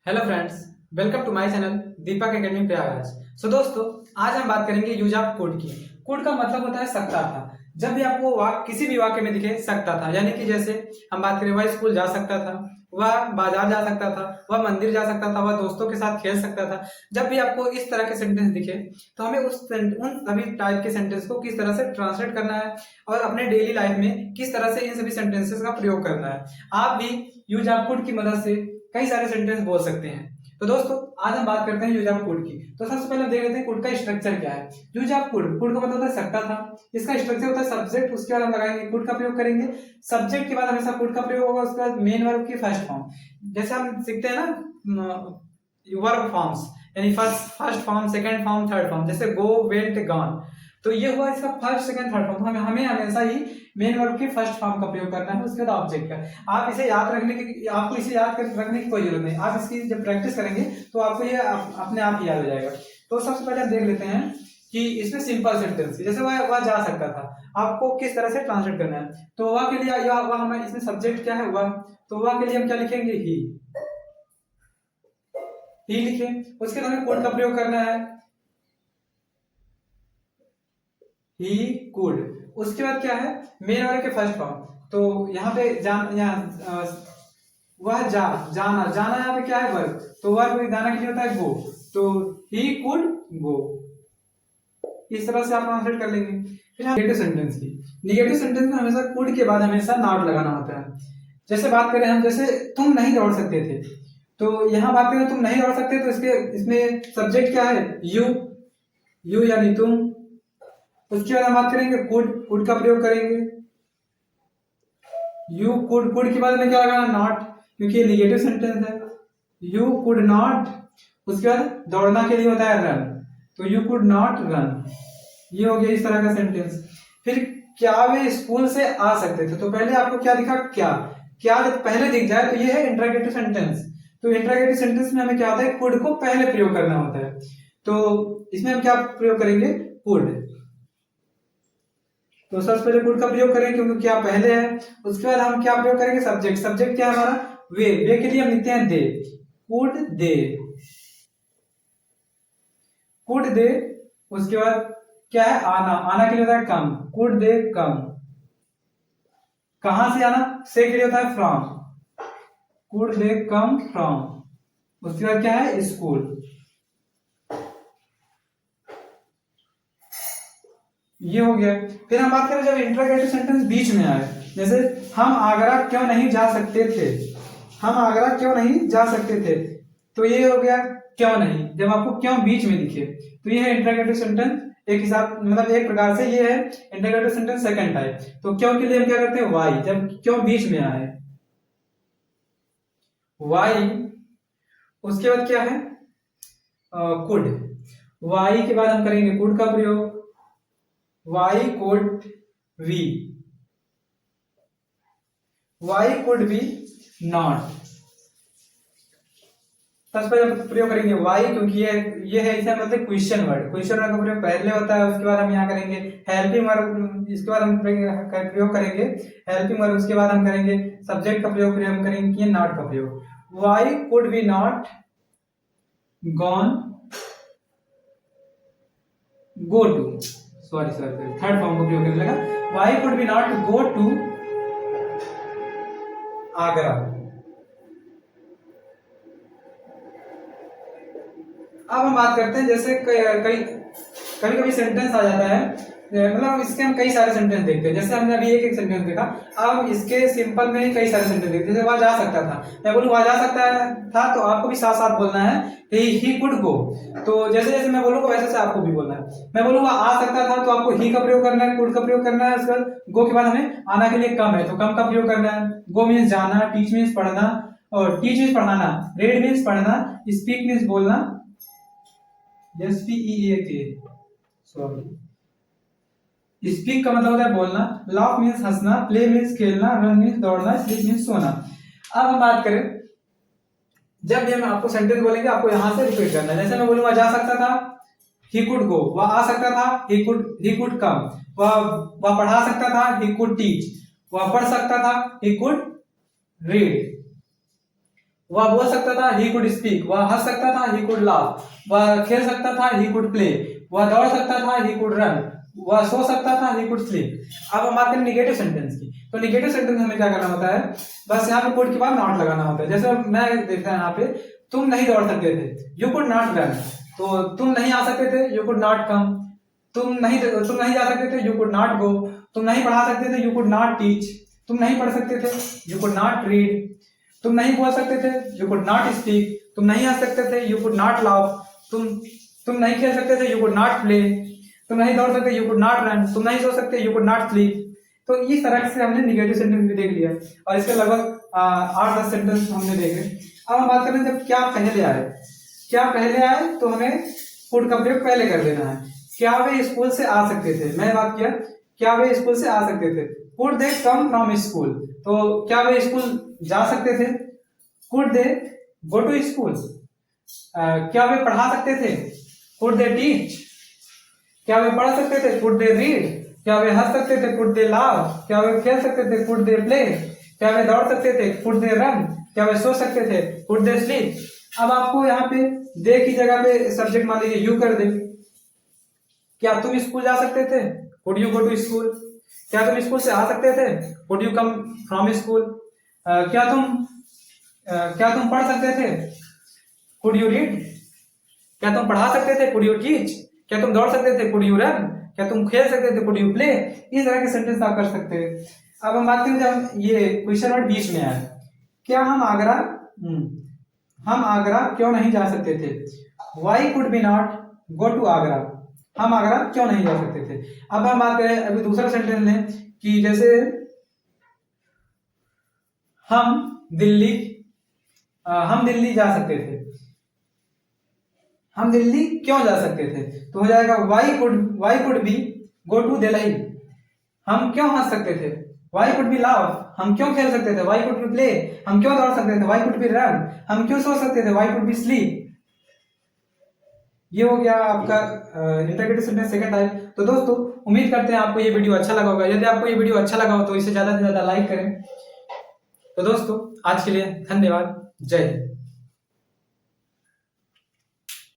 Hello friends, welcome to my channel Deepak Academy Prayagraj. दोस्तों, आज हम बात करेंगे यूज ऑफ कुड की। कुड का मतलब होता है सकता था। जब भी आपको वाक्य किसी भी वाक्य में दिखे सकता था, यानी कि जैसे हम बात करें, वह स्कूल जा सकता था, वह बाजार जा सकता था, वह मंदिर जा सकता था, वह दोस्तों के साथ खेल सकता था। जब भी आपको इस तरह के सेंटेंस दिखे तो हमें उन सभी टाइप के सेंटेंस को किस तरह से ट्रांसलेट करना है और अपने डेली लाइफ में किस तरह से इन सभी सेंटेंसेस का प्रयोग करना है। आप भी यूज ऑफ कुड की मदद से कई सारे सेंटेंस बोल सकते हैं। तो दोस्तों, आज हम बात करते हैं यूज ऑफ कुड की। तो सबसे पहले हम देख लेते हैं कुड का स्ट्रक्चर क्या है। यूज ऑफ कुड, कुड का मतलब होता है सकता था। इसका स्ट्रक्चर होता है सब्जेक्ट, उसके बाद हम लगाएंगे कुड का प्रयोग करेंगे। सब्जेक्ट के बाद हमेशा कुड का प्रयोग होगा, उसके बाद मेन वर्ब की फर्स्ट फॉर्म। जैसे हम सीखते हैं ना वर्ब फॉर्म्स, यानी first form, second form, third form. जैसे गो, वेंट, गॉन, तो ये हुआ इसका फर्स्ट, सेकंड, थर्ड फॉर्म। हमें हमेशा ही मेन वर्ब के फर्स्ट फॉर्म का प्रयोग करना है, उसके बाद ऑब्जेक्ट का। आप इसे याद रखने की आपको इसे याद रखने की कोई जरूरत नहीं। आप इसकी जब प्रैक्टिस करेंगे तो आपको ये अपने आप ही याद हो जाएगा। तो सबसे पहले हम देख लेते हैं कि इसमें सिंपल सेंटेंस, जैसे वह जा सकता था, आपको किस तरह से ट्रांसलेट करना है। तो वह के लिए वह हमें इसमें सब्जेक्ट क्या है, वह। तो वह के लिए हम क्या लिखेंगे, ही लिखे। उसके बाद हमें कुड का प्रयोग करना है, ही कुड। उसके बाद क्या है, मेन वर्ब के फर्स्ट फॉर्म। तो यहाँ पे वह जाना, यहाँ पे क्या है, वर्ब। तो वर्ब जाना के लिए होता है गो। तो ही कुड गो। इस तरह से आप ट्रांसलेट कर लेंगे। फिर हम नेगेटिव सेंटेंस की। नेगेटिव सेंटेंस में हमेशा कुड के बाद हमेशा नॉट लगाना होता है। जैसे बात करें हम, जैसे तुम नहीं दौड़ सकते थे, तो यहाँ बात करें तुम नहीं दौड़ सकते, तो इसमें सब्जेक्ट क्या है, यू यानी तुम। उसके बाद हम बात करेंगे कुड, कुड का प्रयोग करेंगे। यू कुड, कुड के बाद में क्या लगाना, नॉट, क्योंकि ये निगेटिव सेंटेंस है। You could not. उसके बाद दौड़ना के लिए होता है रन, तो यू कुड नॉट रन। ये हो गया इस तरह का सेंटेंस। फिर क्या वे स्कूल से आ सकते थे, तो पहले आपको क्या दिखा, क्या जब पहले दिख जाए तो ये है इंटरोगेटिव सेंटेंस। तो इंटरोगेटिव सेंटेंस में हमें क्या होता है, कुड को पहले प्रयोग करना होता है। तो इसमें हम क्या प्रयोग करेंगे, कुड। तो सबसे पहले कुड का प्रयोग करेंगे क्योंकि क्या पहले है। उसके बाद हम क्या प्रयोग करेंगे, सब्जेक्ट। सब्जेक्ट क्या है हमारा, वे के लिए हम लिखते हैं दे, कुड दे, कुड दे। उसके बाद क्या है, आना के लिए होता है कम, कुड दे कम। कहां से आना, से के लिए होता है from, could they come from. उसके बाद क्या है, स्कूल। ये हो गया। फिर हम बात करें जब इंटरोगेटिव सेंटेंस बीच में आए, जैसे हम आगरा क्यों नहीं जा सकते थे, हम आगरा क्यों नहीं जा सकते थे। तो ये हो गया क्यों नहीं, जब आपको क्यों बीच में दिखे तो ये है इंटरोगेटिव सेंटेंस। एक हिसाब मतलब एक प्रकार से ये है इंटरोगेटिव सेंटेंस सेकंड टाइप। तो क्यों के लिए हम क्या करते हैं, वाई, जब क्यों बीच में आए, वाई। उसके बाद क्या है, कुड। वाई के बाद हम करेंगे कुड का प्रयोग, why could we, why could we not. सबसे पहले प्रयोग करेंगे वाई, क्योंकि ये है इसे मतलब क्वेश्चन वर्ड। क्वेश्चन वर्ड का प्रयोग पहले होता है। उसके बाद हम यहाँ करेंगे हेल्पिंग वर्ब, इसके बाद हम प्रयोग करेंगे हेल्पिंग वर्ब। उसके बाद हम करेंगे सब्जेक्ट का प्रयोग, हम करेंगे नॉट का प्रयोग। Why could we not gone go to, sorry third form का प्रयोग करने लगा। Why could we not go to Agra. अब हम बात करते हैं, जैसे कभी कभी सेंटेंस आ जाता है, मतलब इसके हम कई सारे सेंटेंस देखते हैं। जैसे हमने अभी एक सेंटेंस देखा, अब इसके सिंपल में कई सारे सेंटेंस देखते हैं। जैसे वह जा सकता था, मैं बोलूँ वह जा सकता था, तो आपको भी साथ साथ बोलना है ही कुड गो। तो जैसे जैसे मैं बोलूंगा वैसे वैसे आपको भी बोलना है। मैं बोलूँ वह आ सकता था, तो आपको ही का प्रयोग करना है, कुड का प्रयोग करना है। उसके बाद गो के बाद हमें आना के लिए कम है, तो कम का प्रयोग करना है। गो मीन्स जाना, टीच मीन्स पढ़ना, और टीच मीन्स पढ़ाना, रीड मीन्स पढ़ना, स्पीक मीन्स बोलना, SPEAK, सॉरी। स्पीक का मतलब होता है बोलना, लाफ मीन्स हंसना, प्ले मीन्स खेलना, रन मीन्स दौड़ना, स्लीप मीन्स सोना। अब हम बात करें, जब भी हम आपको सेंटेंस बोलेंगे आपको यहां से रिपीट करना है। जैसे मैं बोलूंगा जा सकता था, ही कुड गो। वह आ सकता था, ही कुड कम। वह पढ़ा सकता था, ही कुड टीच। वह पढ़ सकता था, ही कुड रीड। वह बोल सकता था, ही कुड स्पीक, वह हंस सकता था, ही कुड लाफ, वह खेल सकता था, ही कुड प्ले, वह दौड़ सकता था, ही कुड रन, वह सो सकता था, ही कुड स्लीप। अब हम बात करें निगेटिव सेंटेंस की, तो निगेटिव सेंटेंस हमें क्या करना होता है, बस यहाँ पे कुड के बाद नॉट लगाना होता है। जैसे मैं देखता है यहाँ पे, तुम नहीं दौड़ सकते थे, यू कुड नॉट रन, तो तुम नहीं आ सकते थे, यू कुड नॉट कम, तुम नहीं जा सकते थे, यू कुड नॉट गो, तुम नहीं पढ़ा सकते थे, यू कुड नॉट टीच, तुम नहीं पढ़ सकते थे, यू कुड नॉट रीड, तुम नहीं बोल सकते थे, यू कुड नॉट स्पीक, तुम नहीं हंस सकते थे, यू कुड नॉट लाफ, तुम नहीं खेल सकते थे, यू कुड नॉट प्ले, तुम नहीं दौड़ सकते, यू कुड नॉट रन, तुम नहीं सो सकते, यू कुड नॉट स्लीप। तो इस तरह से हमने निगेटिव सेंटेंस भी देख लिया और इसके लगभग 8-10 सेंटेंस हमने देखे। अब हम बात करें जब क्या पहले आए। क्या पहले आए तो हमें कुड का प्रयोग पहले कर देना है। क्या वे स्कूल से आ सकते थे, मैं बात किया क्या वे स्कूल से आ सकते थे, could they come from school, तो क्या वे स्कूल जा सकते थे, could they go to school. क्या वे पढ़ा सकते थे, कुड दे टीच, क्या वे पढ़ सकते थे, कुड दे रीड, क्या वे हंस सकते थे, कुड दे लाफ, क्या वे खेल सकते थे, कुड दे प्ले, क्या वे दौड़ सकते थे, कुड दे रन, क्या वे सो सकते थे, कुड दे स्लीप। अब आपको यहाँ पे दे की जगह पे सब्जेक्ट मान लीजिए यू कर दे। क्या तुम स्कूल जा सकते थे, could you go to school, क्या तुम स्कूल से आ सकते थे, could you come from school, क्या तुम पढ़ सकते थे, कुड यू रीड, क्या तुम पढ़ा सकते थे, कुड यू टीच, क्या तुम दौड़ सकते थे, कुड यू रन, क्या तुम खेल सकते थे, कुड यू प्ले। इस तरह के सेंटेंस आप कर सकते हैं। अब हम बात करें जब ये क्वेश्चन वर्ड बीच में आया, क्या हम आगरा क्यों नहीं जा सकते थे, why could we not go to Agra, हम आगरा क्यों नहीं जा सकते थे। अब हम बात करें अभी दूसरा सेंटेंस लें कि जैसे हम दिल्ली जा सकते थे, हम दिल्ली क्यों जा सकते थे, तो हो जाएगा why could we go to Delhi, हम क्यों हंस सकते थे, वाई कुड बी लाफ, हम क्यों खेल सकते थे, वाई कुड बी प्ले, हम क्यों दौड़ सकते थे, वाई कुड बी रन, हम क्यों सो सकते थे, वाई कुड बी स्लीप। ये हो गया आपका इंटरगेटिव सेंटेंस सेकंड टाइप। तो दोस्तों उम्मीद करते हैं आपको ये वीडियो अच्छा लगा होगा। यदि आपको ये वीडियो अच्छा लगा हो तो इसे ज्यादा से ज्यादा लाइक करें। तो दोस्तों आज के लिए धन्यवाद। जय हिंद।